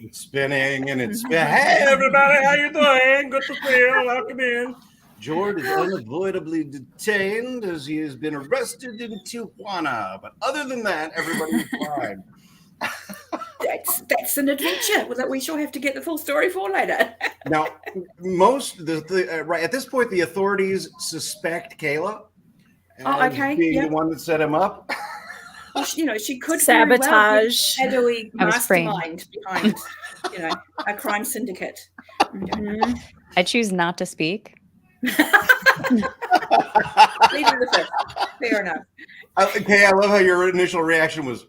It's spinning and it's spinning. Hey, everybody, how you doing? Good to see you. Welcome in. George is unavoidably detained as he has been arrested in Tijuana. But other than that, everybody's fine. That's an adventure that we shall have to get the full story for later. Now, right at this point, the authorities suspect Kayla as being the one that set him up. Well, she could sabotage. Shadowy mastermind behind, a crime syndicate. Mm-hmm. I choose not to speak. Leaving the fifth. Fair enough. Okay, I love how your initial reaction was.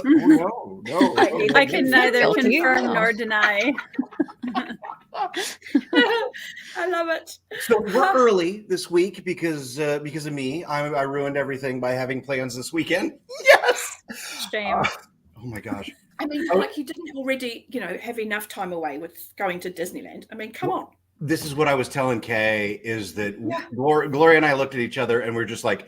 Oh, no. I can neither confirm nor deny. I love it. So we're early this week because of me. I ruined everything by having plans this weekend. Yes. Shame. Oh my gosh. I mean, like you didn't already, have enough time away with going to Disneyland. I mean, come on. This is what I was telling Kay is that Gloria and I looked at each other and we're just like,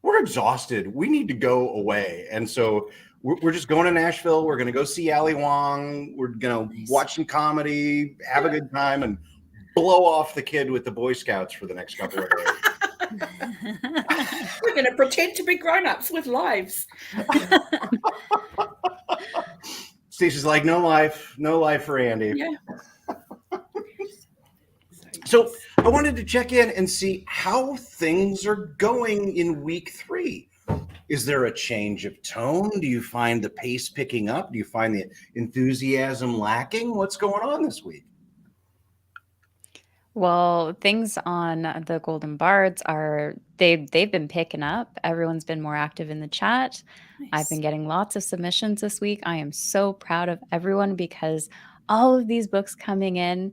we're exhausted. We need to go away. And so we're just going to Nashville. We're going to go see Ali Wong. We're going to watch some comedy, have a good time, and blow off the kid with the Boy Scouts for the next couple of days. We're going to pretend to be grown-ups with lives. Stacey's like, no life for Andy. Yeah. So I wanted to check in and see how things are going in week 3. Is there a change of tone? Do you find the pace picking up? Do you find the enthusiasm lacking? What's going on this week? Well, things on the Golden Bards they've been picking up. Everyone's been more active in the chat. Nice. I've been getting lots of submissions this week. I am so proud of everyone because all of these books coming in,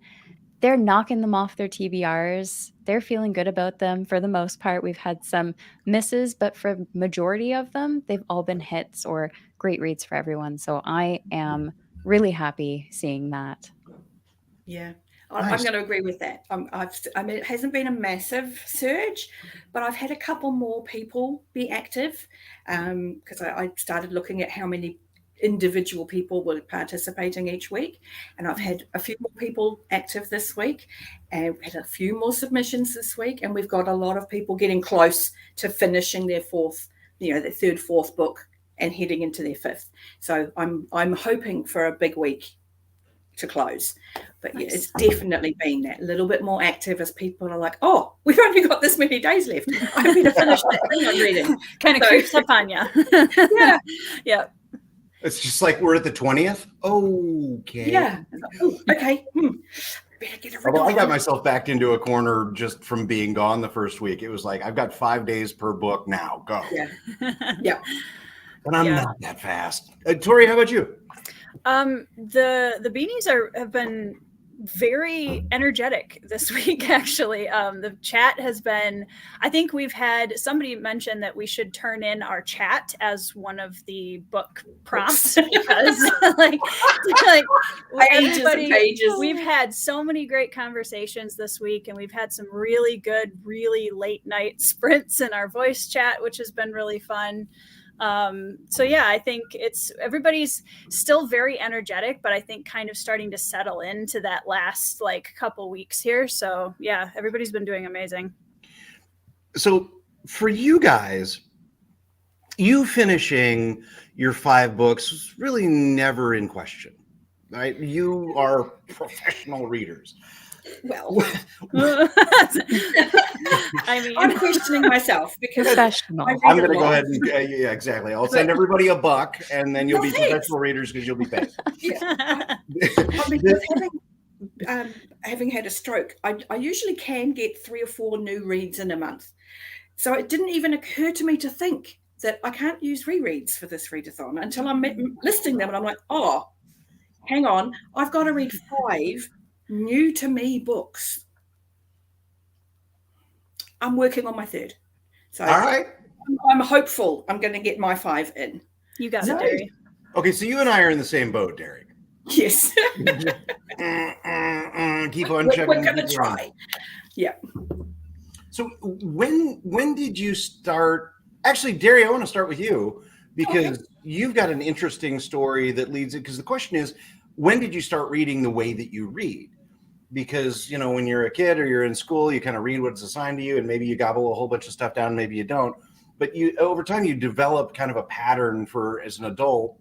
they're knocking them off their TBRs. They're feeling good about them for the most part. We've had some misses, but for majority of them, they've all been hits or great reads for everyone. So I am really happy seeing that. Yeah. Nice. I'm going to agree with that. It hasn't been a massive surge, but I've had a couple more people be active because I started looking at how many individual people were participating each week, and I've had a few more people active this week, and we've had a few more submissions this week, and we've got a lot of people getting close to finishing their their third, fourth book and heading into their fifth. So I'm hoping for a big week to close. But yeah, it's definitely been that little bit more active as people are like, oh, we've only got this many days left. I better finish that thing I'm reading. Kind of creeps up on you. Yeah. Yeah. It's just like we're at the 20th. Okay. Yeah. Oh, okay. Better get it. I got myself backed into a corner just from being gone the first week. It was like, I've got 5 days per book now. Go. Yeah. Yeah. And I'm not that fast. Tori, how about you? The beanies have been very energetic this week, actually. The chat has been, I think we've had somebody mention that we should turn in our chat as one of the book prompts because pages. We've had so many great conversations this week, and we've had some really good, really late night sprints in our voice chat, which has been really fun. So yeah, I think everybody's still very energetic, but I think kind of starting to settle into that last couple weeks here. So yeah, everybody's been doing amazing. So for you guys, you finishing your 5 books was really never in question, right? You are professional readers. Well, I mean, I'm questioning myself because professional. I'm going to go ahead and yeah, exactly. I'll send everybody a buck, and then you'll be professional readers because you'll be paid. Yeah. Having had a stroke, I usually can get 3 or 4 new reads in a month. So it didn't even occur to me to think that I can't use rereads for this readathon until I'm listing them, and I'm like, oh, hang on, I've got to read 5 new to me books. I'm working on my 3rd. So all right. I'm hopeful I'm going to get my 5 in. You got it, Derry. Okay, so you and I are in the same boat, Derry. Yes. Keep on chugging. We're going to try. Yeah. So when did you start? Actually, Derry, I want to start with you because you've got an interesting story that leads it, because the question is, when did you start reading the way that you read? Because, when you're a kid or you're in school, you kind of read what's assigned to you, and maybe you gobble a whole bunch of stuff down, maybe you don't. But over time, you develop kind of a pattern for, as an adult,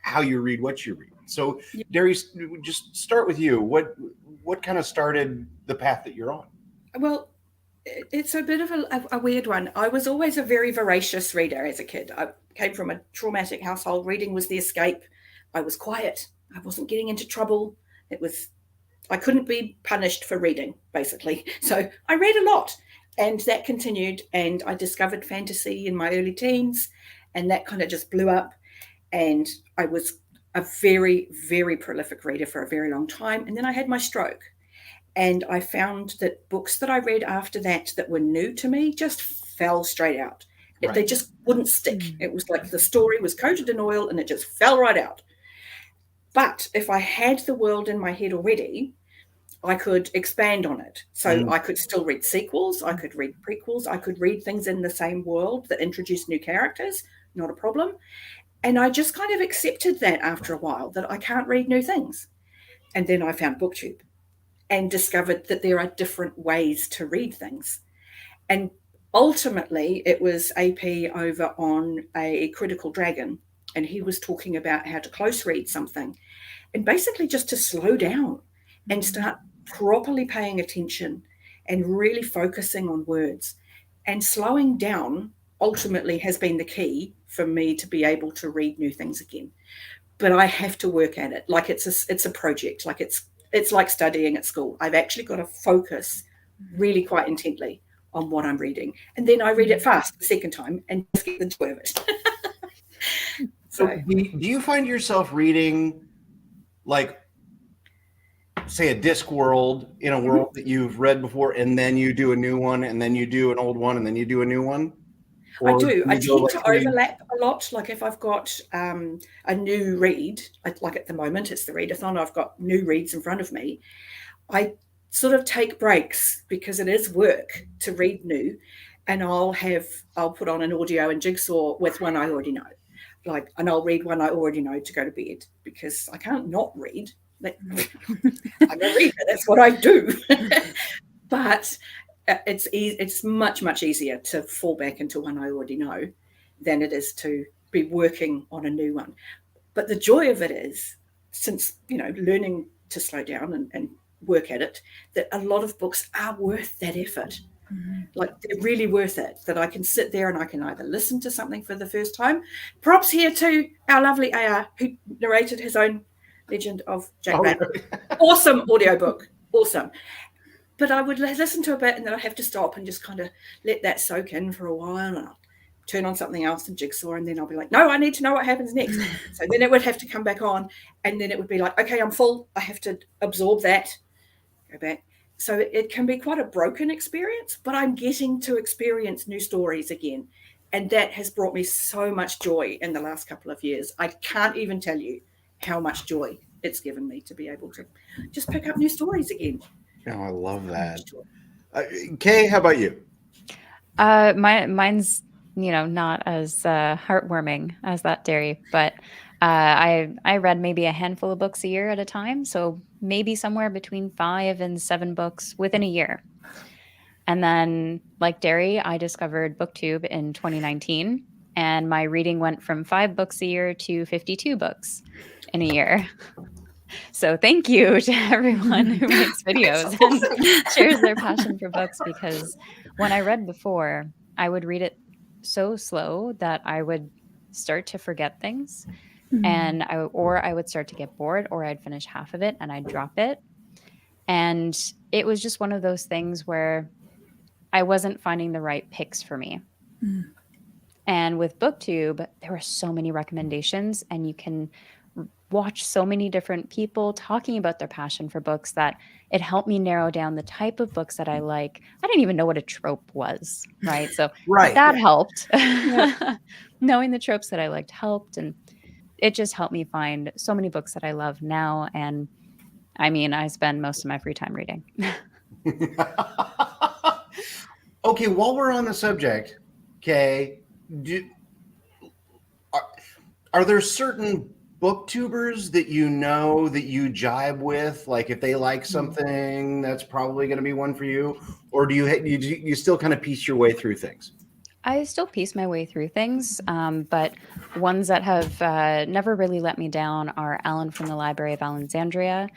how you read what you read. So, Darius, just start with you. What kind of started the path that you're on? Well, it's a bit of a weird one. I was always a very voracious reader as a kid. I came from a traumatic household. Reading was the escape. I was quiet. I wasn't getting into trouble. I couldn't be punished for reading, basically. So I read a lot, and that continued. And I discovered fantasy in my early teens, and that kind of just blew up. And I was a very, very prolific reader for a very long time. And then I had my stroke. And I found that books that I read after that were new to me just fell straight out. Right. They just wouldn't stick. It was like the story was coated in oil and it just fell right out. But if I had the world in my head already, I could expand on it. So I could still read sequels. I could read prequels. I could read things in the same world that introduce new characters. Not a problem. And I just kind of accepted that after a while, that I can't read new things. And then I found BookTube and discovered that there are different ways to read things. And ultimately, it was AP over on a Critical Dragon, and he was talking about how to close read something, and basically just to slow down and start properly paying attention and really focusing on words. And slowing down ultimately has been the key for me to be able to read new things again. But I have to work at it. Like it's a project. Like it's like studying at school. I've actually got to focus really quite intently on what I'm reading. And then I read it fast the second time and just get the joy of it. So do you find yourself reading, like, say, a Discworld in a world that you've read before, and then you do a new one, and then you do an old one, and then you do a new one? I do. I tend to overlap a lot. Like if I've got a new read, like at the moment, it's the readathon, I've got new reads in front of me. I sort of take breaks because it is work to read new, and I'll put on an audio and jigsaw with one I already know. And I'll read one I already know to go to bed, because I can't not read. I'm a reader. That's what I do. But it's much, much easier to fall back into one I already know than it is to be working on a new one. But the joy of it is, since, learning to slow down and work at it, that a lot of books are worth that effort. Like they're really worth it, that I can sit there and I can either listen to something for the first time. Props here to our lovely AR, who narrated his own Legend of Jack Rabbit. Awesome audiobook. Awesome. But I would listen to a bit, and then I'd have to stop and just kind of let that soak in for a while, and I'll turn on something else and jigsaw, and then I'll be like, no, I need to know what happens next. So then it would have to come back on, and then it would be like, okay, I'm full. I have to absorb that, go back. So it can be quite a broken experience, but I'm getting to experience new stories again. And that has brought me so much joy in the last couple of years. I can't even tell you how much joy it's given me to be able to just pick up new stories again. Oh, I love that. Kay, how about you? Mine's, not as heartwarming as that, Derry, but I read maybe a handful of books a year at a time. So maybe somewhere between 5 and 7 books within a year. And then, like Derry, I discovered BookTube in 2019, and my reading went from 5 books a year to 52 books in a year. So thank you to everyone who makes videos and shares their passion for books, because when I read before, I would read it so slow that I would start to forget things, and I would start to get bored, or I'd finish half of it and I'd drop it. And it was just one of those things where I wasn't finding the right picks for me. And with BookTube, there were so many recommendations, and you can watch so many different people talking about their passion for books that it helped me narrow down the type of books that I like. I didn't even know what a trope was, right? So that helped. Knowing the tropes that I liked helped, and it just helped me find so many books that I love now. And I mean, I spend most of my free time reading. Okay, while we're on the subject, Kay, Are there certain booktubers that you know that you jibe with? Like if they like something, that's probably going to be one for you. Or do you still kind of piece your way through things? I still piece my way through things, but ones that have never really let me down are Alan from the Library of Alexandria,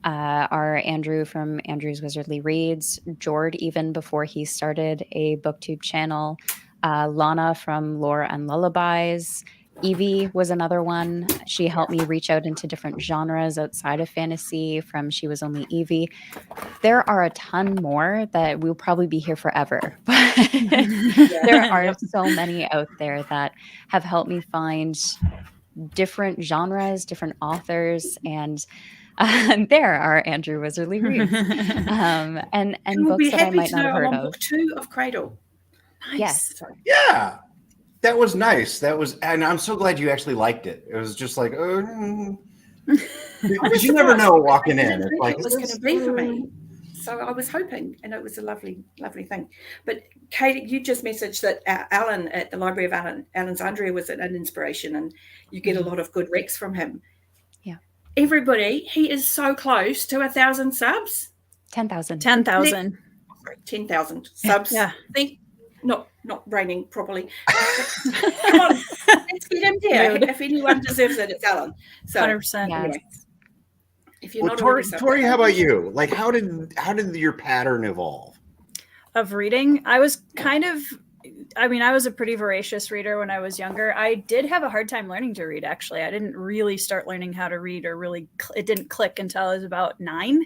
are Andrew from Andrew's Wizardly Reads, Jord even before he started a booktube channel, Lana from Lore and Lullabies. Evie was another one. She helped me reach out into different genres outside of fantasy from She Was Only Evie. There are a ton more that we'll probably be here forever. But there are so many out there that have helped me find different genres, different authors, and there are Andrew Wizardly Reads, and we'll be books that I happy might to not know have I'm heard on of. book 2 of Cradle. Nice. Yes. Yeah, that was nice. That was, and I'm so glad you actually liked it. It was just like, because you never know walking in. It's like it was going to be for me. So I was hoping, and it was a lovely, lovely thing. But Kate, you just messaged that Alan at the Library of Alexandria was an inspiration, and you get a lot of good recs from him. Yeah. Everybody, he is so close to 1,000 subs. 10,000. 10,000. 10,000 subs. Yeah. See, not braining properly. Come on, let's get him there. If anyone deserves it, it's Alan. So 100%. Yes. Anyway. If you're Well, not already subbed, Tori, how about you? Like, how did your pattern evolve? Of reading, I was I was a pretty voracious reader when I was younger. I did have a hard time learning to read, actually. I didn't really start learning how to read, or really, it didn't click until I was about 9.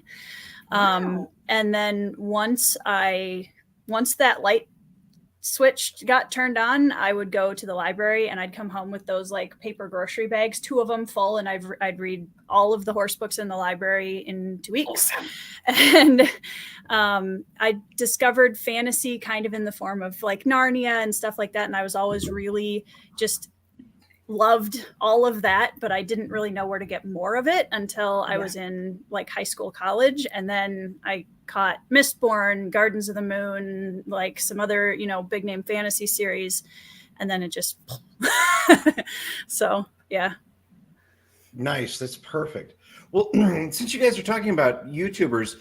Wow. And then once that light switch got turned on, I would go to the library and I'd come home with those like paper grocery bags, 2 of them full, and I'd read all of the horse books in the library in 2 weeks. Awesome. And I discovered fantasy kind of in the form of like Narnia and stuff like that, and I was always really just loved all of that, but I didn't really know where to get more of it until I was in like high school, college. And then I caught Mistborn, Gardens of the Moon, like some other, big name fantasy series. And then it just, so yeah. Nice. That's perfect. Well, since you guys are talking about YouTubers,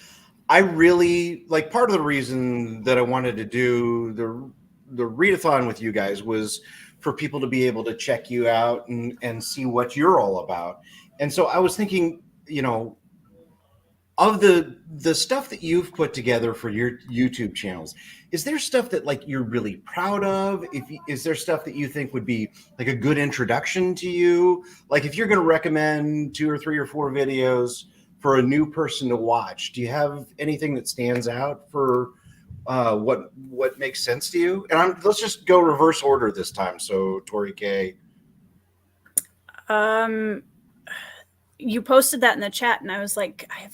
I really like, part of the reason that I wanted to do the readathon with you guys was for people to be able to check you out and see what you're all about. And so I was thinking, of the stuff that you've put together for your YouTube channels, is there stuff that like you're really proud of? Is there stuff that you think would be like a good introduction to you? Like if you're going to recommend 2 or 3 or 4 videos for a new person to watch, do you have anything that stands out for what makes sense to you? And let's just go reverse order this time. So Tori K. You posted that in the chat, and I was like, Hey,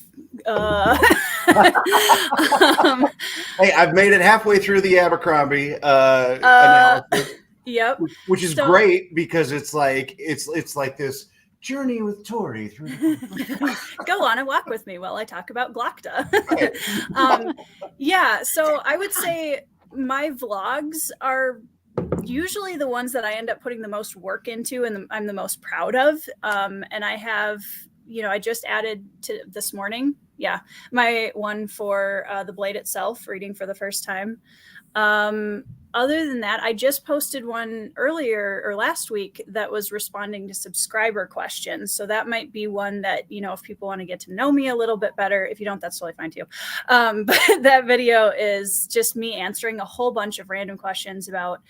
I've made it halfway through the Abercrombie analysis. Yep. Which is great because it's like this journey with Tori through. Go on and walk with me while I talk about Glockta. Yeah, so I would say my vlogs are usually the ones that I end up putting the most work into and I'm the most proud of. And I have, I just added to this morning, my one for The Blade itself, reading for the first time. Other than that, I just posted one earlier or last week that was responding to subscriber questions. So that might be one that, if people want to get to know me a little bit better, if you don't, that's totally fine too. But that video is just me answering a whole bunch of random questions about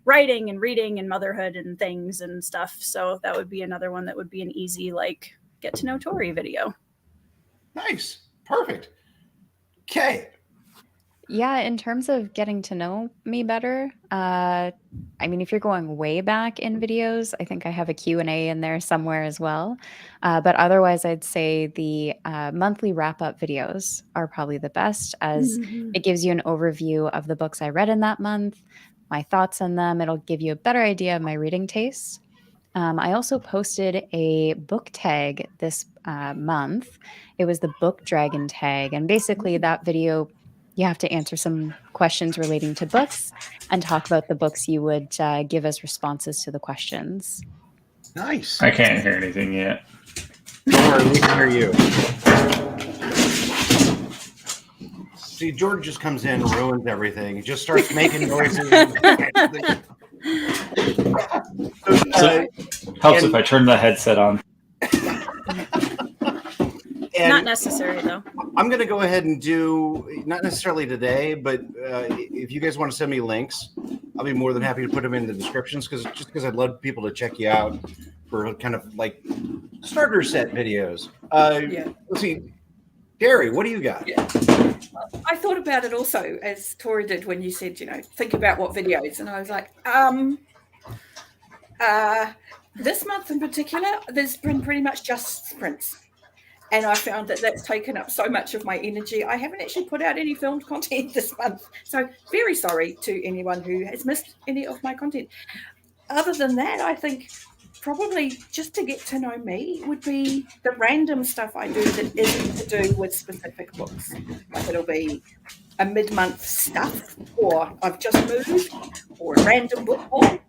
writing and reading and motherhood and things and stuff. So that would be another one that would be an easy, like, get to know Tori video. Nice. Perfect. Okay. Yeah, in terms of getting to know me better, if you're going way back in videos, I think I have a Q&A in there somewhere as well. But otherwise, I'd say the monthly wrap-up videos are probably the best, as it gives you an overview of the books I read in that month, my thoughts on them. It'll give you a better idea of my reading tastes. I also posted a book tag this month. It was the Book Dragon tag. And basically that video, you have to answer some questions relating to books and talk about the books you would give as responses to the questions. Nice. I can't hear anything yet. Don't worry, we can hear you. See, George just comes in, ruins everything. He just starts making noises. Helps if I turn the headset on. Not necessary, though. I'm going to go ahead and do, not necessarily today, but if you guys want to send me links, I'll be more than happy to put them in the descriptions because I'd love people to check you out for kind of like starter set videos. Let's see. Gary, what do you got? Yeah. I thought about it also, as Tori did when you said, think about what videos. And I was like, this month in particular, there's been pretty much just sprints. And I found that that's taken up so much of my energy. I haven't actually put out any filmed content this month. So very sorry to anyone who has missed any of my content. Other than that, I think probably just to get to know me would be the random stuff I do that isn't to do with specific books. Like it'll be a mid-month stuff, or I've just moved, or a random book haul.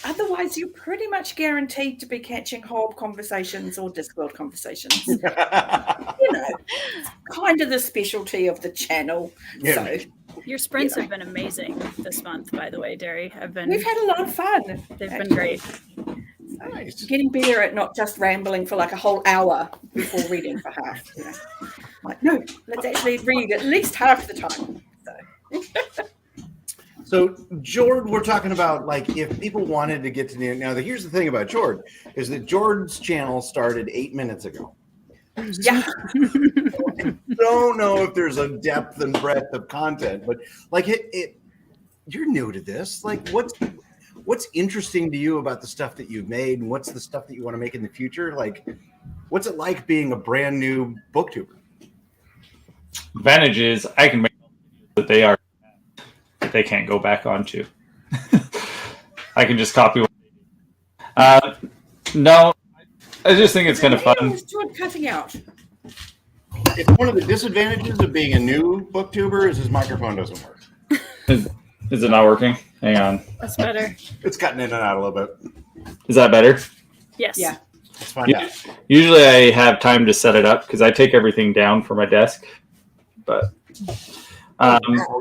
Otherwise, you're pretty much guaranteed to be catching Hob conversations or Discord conversations. Kind of the specialty of the channel. Yeah. So Your sprints have been amazing this month, by the way, Derry. We've had a lot of fun. They've been great. Nice. Getting better at not just rambling for like a whole hour before reading for half. Like, no, let's actually read at least half the time. So, Jord, we're talking about like if people wanted to get to the now. Here's the thing about Jord is that Jord's channel started 8 minutes ago. Yeah. I don't know if there's a depth and breadth of content, but like you're new to this. Like, what's interesting to you about the stuff that you've made, and what's the stuff that you want to make in the future? Like, what's it like being a brand new booktuber? Advantage is I can make that they can't go back onto. I can just copy. No, I just think it's kind of fun. Cutting out. It's one of the disadvantages of being a new booktuber is his microphone doesn't work. Is it not working? Hang on. That's better. It's cutting in and out a little bit. Is that better? Yes. Yeah. Let's find out. Usually I have time to set it up because I take everything down from my desk. But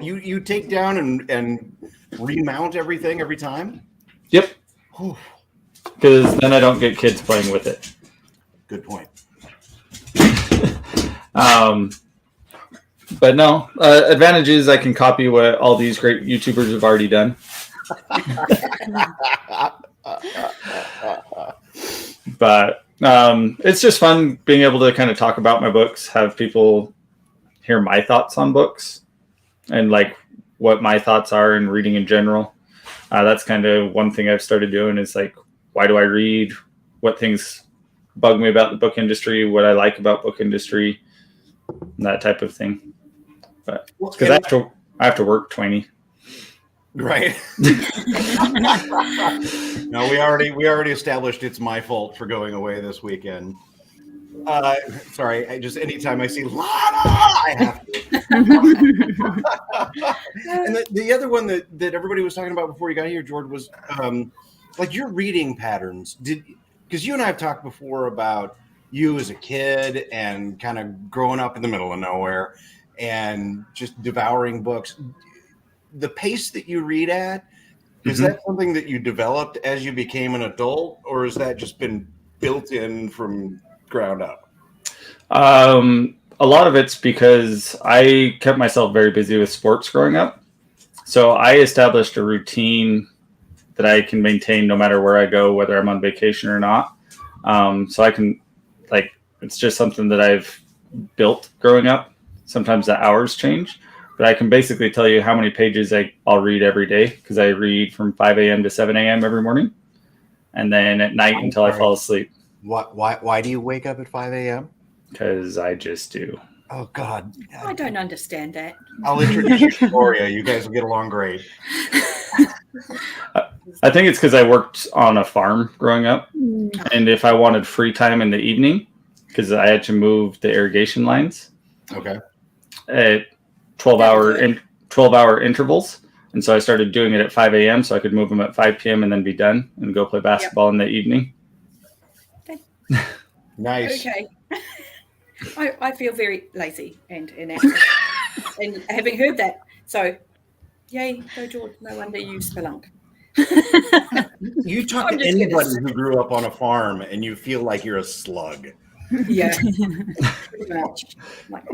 you take down and remount everything every time? Yep. Because then I don't get kids playing with it. Good point. But no, advantage is I can copy what all these great YouTubers have already done. But it's just fun being able to kind of talk about my books, have people hear my thoughts on books and like what my thoughts are in reading in general. That's kind of one thing I've started doing is like, why do I read? What things bug me about the book industry? What I like about book industry? That type of thing. But because I have to work 20. Right. No, we already established it's my fault for going away this weekend. Sorry, anytime I see Lana, I have to. And the other one that everybody was talking about before you got here, George, was like your reading patterns. Because you and I have talked before about you as a kid and kind of growing up in the middle of nowhere and just devouring books. The pace that you read at, is that something that you developed as you became an adult, or has that just been built in from ground up? A lot of it's because I kept myself very busy with sports growing up. So I established a routine that I can maintain no matter where I go, whether I'm on vacation or not. So I can, like, it's just something that I've built growing up. Sometimes the hours change, but I can basically tell you how many pages I'll read every day because I read from 5 a.m. to 7 a.m. every morning. And then at night until I fall asleep. Why do you wake up at 5 a.m.? Because I just do. Oh, God. I don't understand that. I'll introduce you to Gloria. You guys will get along great. I think it's because I worked on a farm growing up. And if I wanted free time in the evening, because I had to move the irrigation lines. Okay. At 12-hour intervals. And so I started doing it at 5 a.m. so I could move them at 5 p.m. and then be done and go play basketball in the evening. Nice. Okay. I feel very lazy and inactive. And having heard that, so yay, go George. No wonder you spelunk. You talk I'm to just anybody kidding. who grew up on a farm and you feel like you're a slug. Yeah, pretty much. I'm like,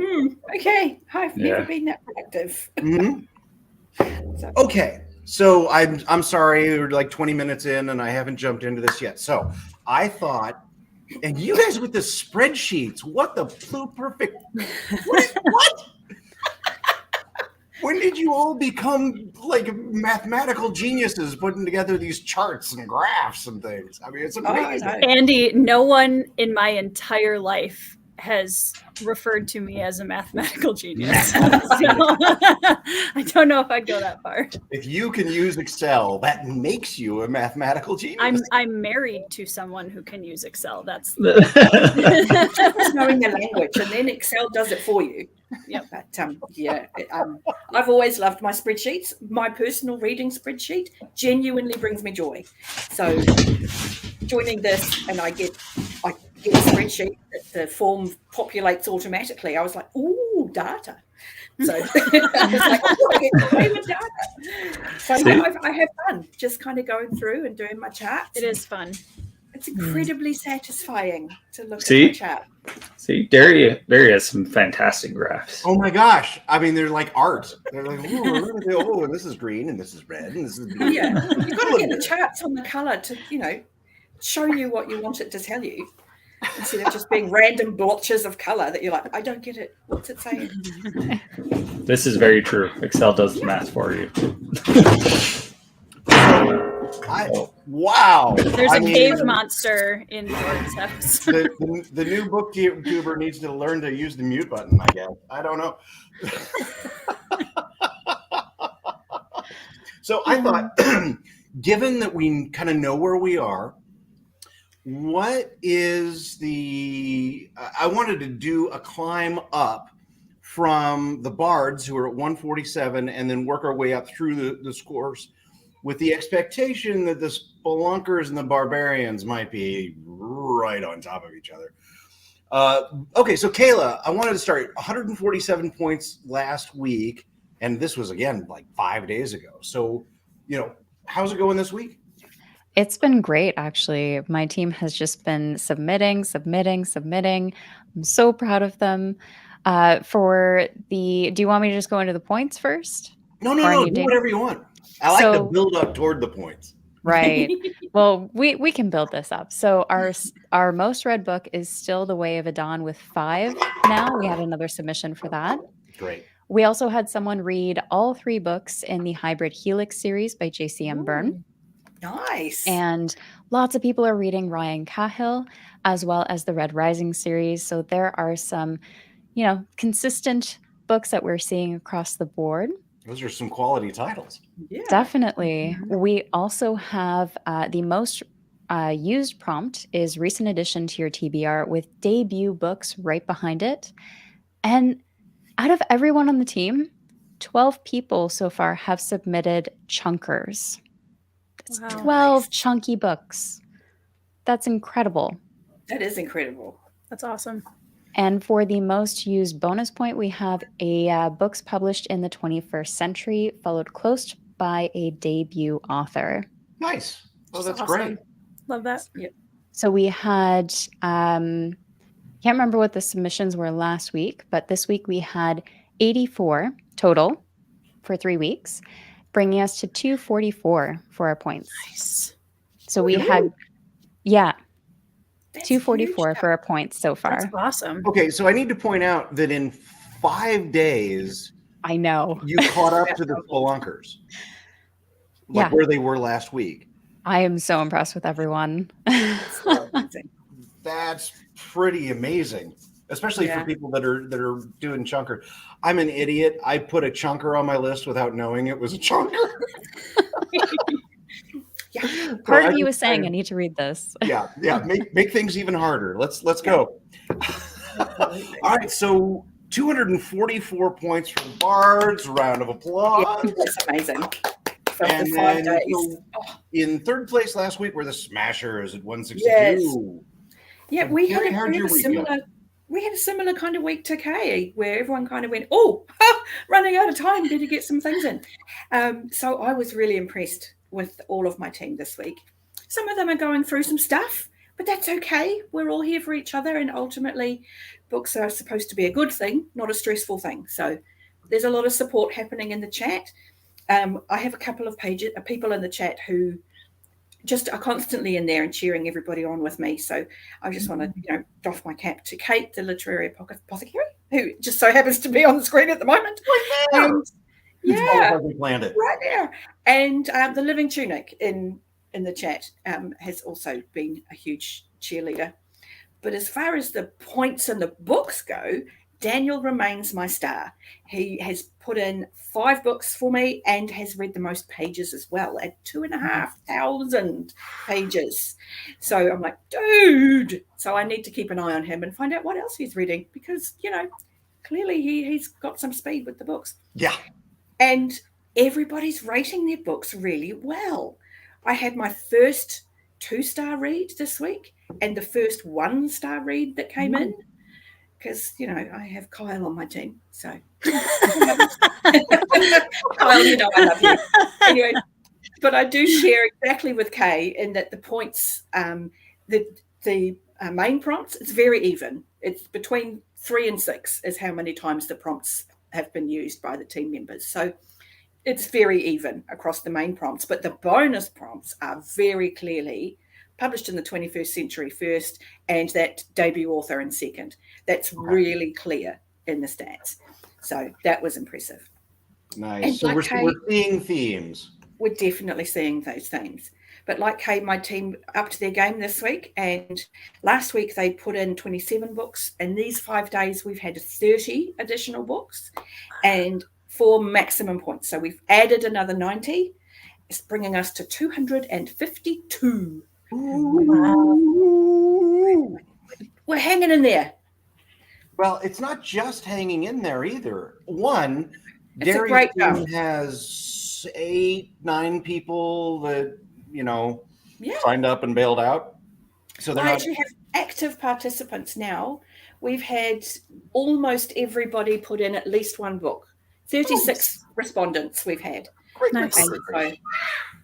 okay, I've never been that productive. Mhm. So, Okay, so I'm sorry, we're like 20 minutes in and I haven't jumped into this yet. So I thought, and you guys with the spreadsheets, what the perfect? What? When did you all become like mathematical geniuses putting together these charts and graphs and things? I mean, it's amazing. Andy, no one in my entire life has referred to me as a mathematical genius. So, I don't know if I'd go that far. If you can use Excel, that makes you a mathematical genius. I'm married to someone who can use Excel. That's just knowing the language, and then Excel does it for you. Yep. But I've always loved my spreadsheets. My personal reading spreadsheet genuinely brings me joy. So joining this, and I get a spreadsheet that the form populates automatically. I was like, ooh, data. So I was like, oh, I get to play with data. So I have fun just kind of going through and doing my charts. It is fun. It's incredibly satisfying to look at my chart. See, Derry has some fantastic graphs. Oh my gosh. I mean, they're like art. They're like, oh, and this is green and this is red and this is blue. Yeah. You've got to get the charts on the color to, show you what you want it to tell you. Instead of just being random blotches of color that you're like, I don't get it. What's it saying? This is very true. Excel does the math for you. Wow. There's a cave monster in George's house. The new booktuber needs to learn to use the mute button, I guess. I don't know. So I thought, given that we kind of know where we are, what is I wanted to do a climb up from the Bards, who are at 147, and then work our way up through the scores with the expectation that the Spelunkers and the Barbarians might be right on top of each other. Okay, so Kayla, I wanted to start 147 points last week, and this was, again, like 5 days ago. So, how's it going this week? It's been great, actually. My team has just been submitting. I'm so proud of them. Do you want me to just go into the points first? No, do whatever you want. I like to build up toward the points. Right. Well, we can build this up. So our most read book is still The Way of Adon with 5 now. We had another submission for that. Great. We also had someone read all 3 books in the Hybrid Helix series by JCM Byrne. Nice. And lots of people are reading Ryan Cahill as well as the Red Rising series. So there are some, consistent books that we're seeing across the board. Those are some quality titles. Yeah. Definitely. We also have the most used prompt is recent addition to your TBR with debut books right behind it. And out of everyone on the team, 12 people so far have submitted chunkers. That's 12 chunky books. That's incredible. That is incredible. That's awesome. And for the most used bonus point, we have books published in the 21st century, followed close by a debut author. Nice. Oh, that's awesome. great. Love that. Yep. So we had, can't remember what the submissions were last week, but this week we had 84 total for 3 weeks, bringing us to 244 for our points. Nice. So we had, That's 244 huge. for our points so far. That's awesome. Okay, so I need to point out that in 5 days, I know. you caught up to the Spelunkers, like where they were last week. I am so impressed with everyone. That's pretty amazing, especially for people that are doing chunker. I'm an idiot. I put a chunker on my list without knowing it was a chunker. Part of you was saying, I need to read this. Yeah. Make things even harder. Let's go. All right, so 244 points for the Bards. Round of applause. Yeah, that's amazing. And then, so in third place last week were the Smashers at 162. Yeah, we had How'd your a week similar. go? We had a similar kind of week to Kay, where everyone kind of went, "Oh, running out of time, better get some things in." So I was really impressed with all of my team this week. Some of them are going through some stuff, but that's okay. We're all here for each other, and ultimately, books are supposed to be a good thing, not a stressful thing. So there's a lot of support happening in the chat. I have a couple of people in the chat who just are constantly in there and cheering everybody on with me. So I just want to, doff my cap to Kate, the literary apothecary, who just so happens to be on the screen at the moment. And, yeah, We planned it right there. And the Living Tunic in the chat has also been a huge cheerleader. But as far as the points and the books go, Daniel remains my star. He has put in 5 books for me and has read the most pages as well, at 2,500 pages. So I'm like, dude. So I need to keep an eye on him and find out what else he's reading, because, clearly he's got some speed with the books. Yeah. And everybody's rating their books really well. I had my first 2-star read this week and the first 1-star read that came in. Because, I have Kyle on my team. So, Kyle, I love you. Anyway, but I do share exactly with Kay in that the points, the main prompts, it's very even. It's between 3 and 6 is how many times the prompts have been used by the team members. So it's very even across the main prompts. But the bonus prompts are very clearly published in the 21st century first, and that debut author in second. That's really clear in the stats. So that was impressive. Nice. And So like we're seeing themes. We're definitely seeing those themes. But like Kay, my team upped their game this week, and last week they put in 27 books. In these 5 days, we've had 30 additional books and 4 maximum points. So we've added another 90. It's bringing us to 252. Wow. We're hanging in there. Well, it's not just hanging in there either. One, It's a great team has 8-9 people that, signed up and bailed out. So I actually have active participants now. We've had almost everybody put in at least one book. 36 respondents we've had. Nice. And so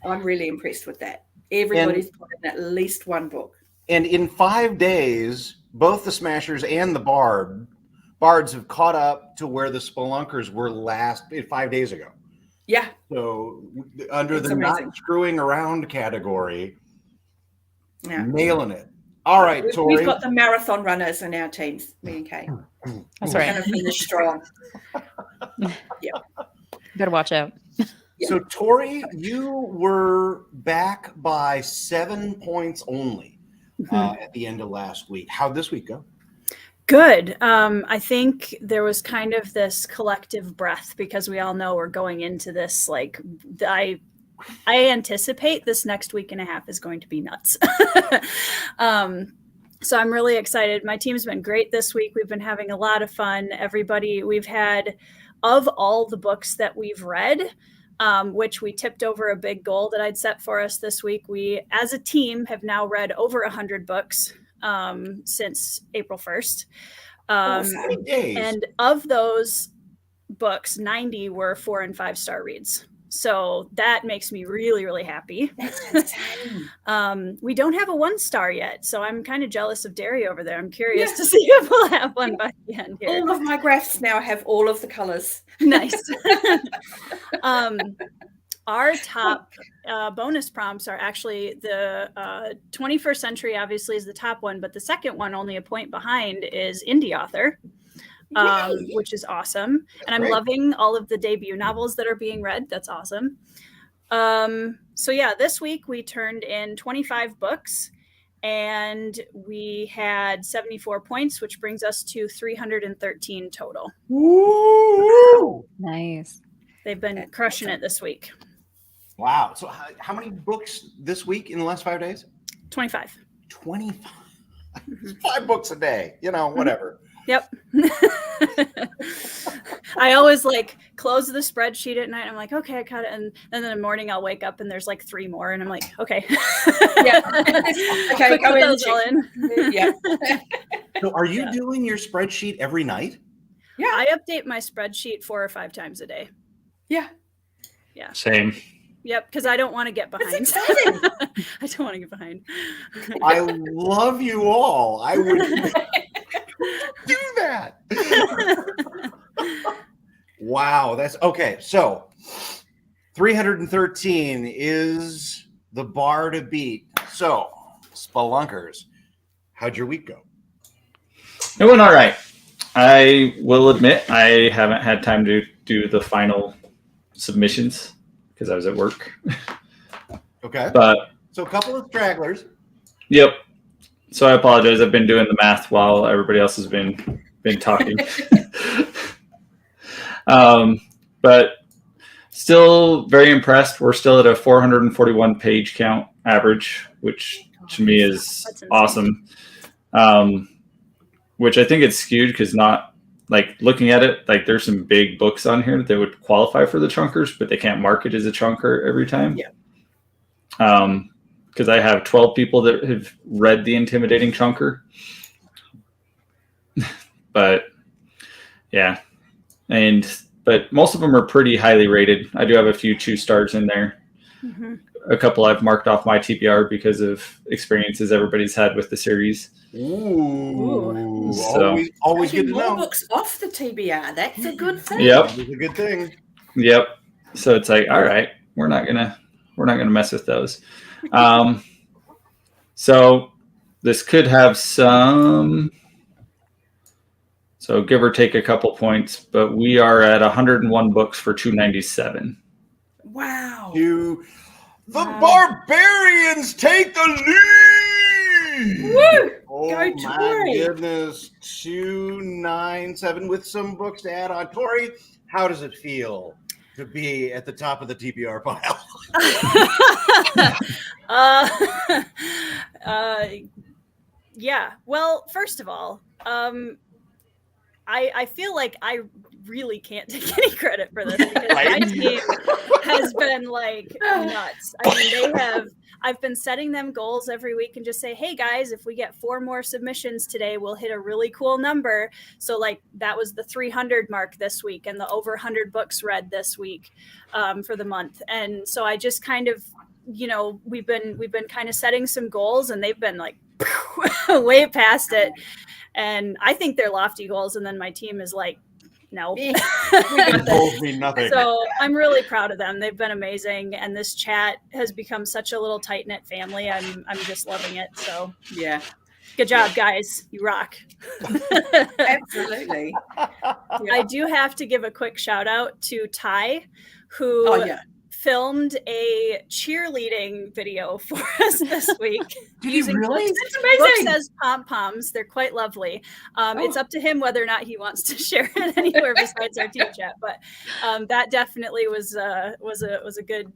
I'm really impressed with that. Everybody's put in at least one book. And in 5 days, both the Smashers and the Bards have caught up to where the Spelunkers were 5 days ago. Yeah. So under It's the amazing. not screwing around category, Yeah. nailing it. All right, Tori. We've got the marathon runners in our teams, me and Kay. That's We're right. going to finish strong. Better watch out. So, Tori, you were back by 7 points only at the end of last week. How'd this week go? Good. I think there was kind of this collective breath, because we all know we're going into this, I anticipate this next week and a half is going to be nuts. So I'm really excited. My team's been great this week. We've been having a lot of fun. We've had, of all the books that we've read, which we tipped over a big goal that I'd set for us this week, we as a team have now read over 100 books since April 1st. 40 days. And of those books, 90 were 4- and 5-star reads. So that makes me really, really happy. We don't have a 1-star yet, so I'm kind of jealous of Derry over there. I'm curious to see if we'll have one by the end here. All of my graphs now have all of the colors. Nice. Our top bonus prompts are actually the 21st century, obviously, is the top one, but the second one, only a point behind, is indie author. Which is awesome. And I'm loving all of the debut novels that are being read. That's awesome. So yeah, this week we turned in 25 books and we had 74 points, which brings us to 313 total. Woo! Nice. They've been crushing it this week. Wow. So how many books this week in the last 5 days? 25. 25. 5 books a day, whatever. Yep. I always like close the spreadsheet at night. I'm like, okay, I got it. And then in the morning I'll wake up and there's like 3 more. And I'm like, okay. Yeah. Okay, Quick, go put in, those all check. in. Yeah. So are you doing your spreadsheet every night? Yeah. I update my spreadsheet 4 or 5 times a day. Yeah. Same. Yep, because I don't want to get behind. exciting. I don't want to get behind. I love you all. I would do that. Wow, that's okay. So 313 is the bar to beat. So, Spelunkers, how'd your week go? It went all right. I will admit I haven't had time to do the final submissions because I was at work. Okay. But So a couple of stragglers. yep. So I apologize. I've been doing the math while everybody else has been talking. But still very impressed. We're still at a 441 page count average, which to me is awesome. Which I think it's skewed because not like looking at it, like there's some big books on here that would qualify for the chunkers, but they can't mark it as a chunker every time. Yeah. Because I have 12 people that have read The Intimidating Chunker. But yeah. But most of them are pretty highly rated. I do have a few 2 stars in there. Mm-hmm. A couple I've marked off my TBR because of experiences everybody's had with the series. Ooh. So- Always good to More know. books off the TBR. That's a good thing. Yep. That is a good thing. Yep. So it's like, all right, we're not gonna mess with those. So this could have some. So give or take a couple points, but we are at 101 books for 297. Wow. The Wow. Barbarians take the lead. Woo! Oh Go, my Tori. goodness. 297 with some books to add on. Tori, how does it feel to be at the top of the TBR pile? Yeah. Well, first of all, I feel like I really can't take any credit for this because my Right? team has been like nuts. I mean, I've been setting them goals every week and just say, hey guys, if we get 4 more submissions today, we'll hit a really cool number. So like that was the 300 mark this week and the over 100 books read this week for the month. And so I just kind of, we've been kind of setting some goals and they've been like way past it. And I think they're lofty goals. And then my team is like, no. Goals mean nothing. So I'm really proud of them. They've been amazing. And this chat has become such a little tight-knit family. I'm just loving it. So Yeah. good job, guys. You rock. Absolutely. I do have to give a quick shout out to Ty, who Oh, yeah. filmed a cheerleading video for us this week. Did you really? That's Books amazing. as pom-poms. They're quite lovely. It's up to him whether or not he wants to share it anywhere besides our team chat. But that definitely was a good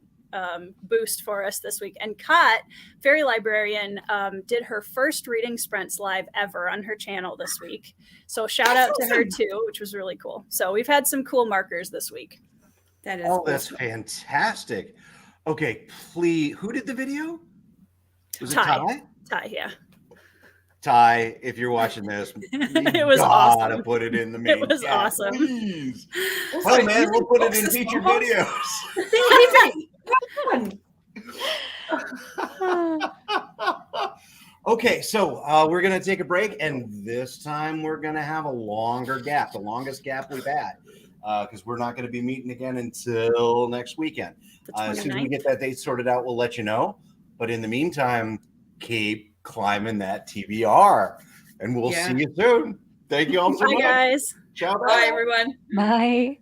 boost for us this week. And Kat, Fairy Librarian, did her first reading sprints live ever on her channel this week. So shout out to her too, which was really cool. So we've had some cool markers this week. That is Oh, that's awesome. fantastic. Okay, please. Who did the video? Was it Ty. Ty? Ty, yeah. Ty, if you're watching this, It was gotta awesome. put it in the main It was chat, awesome. Please. Also, Well, man, using we'll put it books in as featured pom-poms. videos. They're fun. Okay, so we're going to take a break, and this time we're going to have a longer gap, the longest gap we've had, because we're not going to be meeting again until next weekend. The As soon as we 29th. get that date sorted out, we'll let you know. But in the meantime, keep climbing that TBR, and we'll Yeah. see you soon. Thank you all so Bye, much. guys. Ciao. Bye, everyone. Bye.